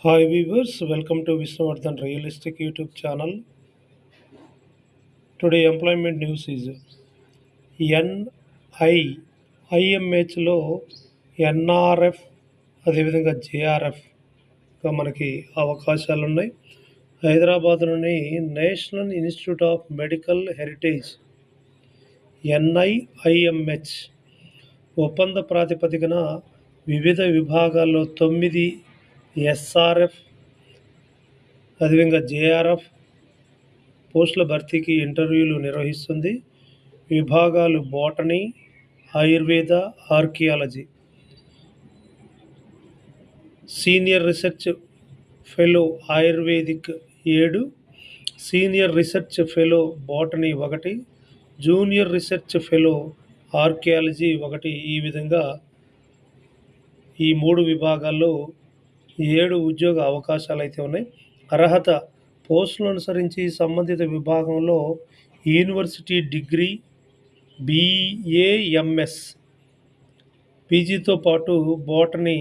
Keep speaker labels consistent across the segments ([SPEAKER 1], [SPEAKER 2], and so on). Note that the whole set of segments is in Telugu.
[SPEAKER 1] Hi viewers, welcome to Vishnuvardhan Realistic YouTube channel. Today employment news is NI, IMHలో NRF అదేవిధంగా JRFగా మనకి అవకాశాలు ఉన్నాయి. హైదరాబాద్లోని national institute of medical heritage NIIMH ఒప్పంద ప్రాతిపదికన వివిధ విభాగాల్లో 9 SRF అదేవిధంగా JRF పోస్టుల భర్తీకి ఇంటర్వ్యూలు నిర్వహిస్తుంది. విభాగాలు botany, Ayurveda, archaeology. Senior research fellow ayurvedic 7, senior research fellow botany 1, junior research fellow archaeology 1. ఈ విధంగా ఈ 3 విభాగాల్లో 7 ఉద్యోగ అవకాశాలు అయితే ఉన్నాయి. అర్హత పోస్టులను అనుసరించి సంబంధిత విభాగంలో యూనివర్సిటీ డిగ్రీ, BAMS, పీజీతో పాటు బోటనీ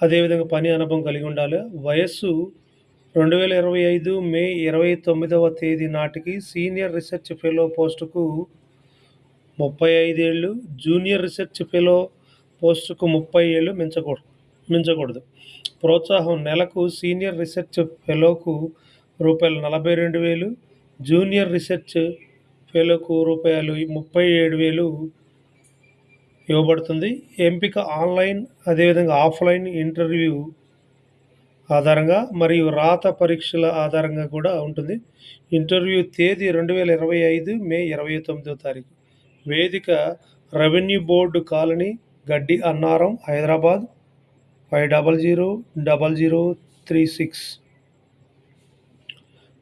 [SPEAKER 1] అదేవిధంగా పని అనుభవం కలిగి ఉండాలి. వయస్సు 2025 మే 29వ తేదీ నాటికి సీనియర్ రీసెర్చ్ ఫెలో పోస్టుకు 35 ఏళ్ళు, జూనియర్ రీసెర్చ్ ఫెలో పోస్టుకు 30 ఏళ్ళు మించకూడదు. ప్రోత్సాహం నెలకు సీనియర్ రీసెర్చ్ ఫెలోకు ₹42,000, జూనియర్ రీసెర్చ్ ఫెలోకు ₹37,000 ఇవ్వబడుతుంది. ఎంపిక ఆన్లైన్ అదేవిధంగా ఆఫ్లైన్ ఇంటర్వ్యూ ఆధారంగా మరియు రాత పరీక్షల ఆధారంగా కూడా ఉంటుంది. ఇంటర్వ్యూ తేదీ 2025 మే 29వ తారీఖు. వేదిక రెవెన్యూ బోర్డు కాలనీ, గడ్డి అన్నారం, హైదరాబాద్ 500036,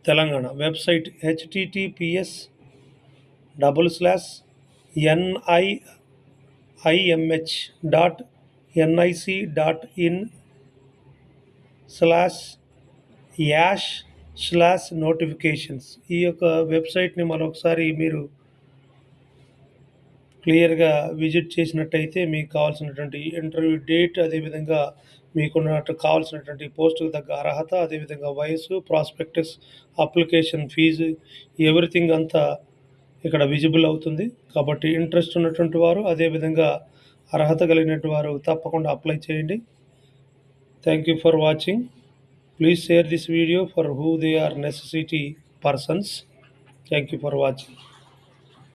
[SPEAKER 1] తెలంగాణ. Website https://nimh.nic.in/notifications. ఈ యొక్క వెబ్సైట్ని మరొకసారి మీరు క్లియర్గా విజిట్ చేసినట్టయితే మీకు కావాల్సినటువంటి ఇంటర్వ్యూ డేట్, అదేవిధంగా మీకున్నట్టు కావాల్సినటువంటి పోస్టుకు తగ్గ అర్హత, అదేవిధంగా వయసు, ప్రాస్పెక్టస్, అప్లికేషన్ ఫీజు, ఎవ్రీథింగ్ అంతా ఇక్కడ విజిబుల్ అవుతుంది. కాబట్టి ఇంట్రెస్ట్ ఉన్నటువంటి వారు, అదేవిధంగా అర్హత కలిగినటువంటి వారు తప్పకుండా అప్లై చేయండి. Thank you for watching. Please share this video for who they are necessity persons. Thank you for watching.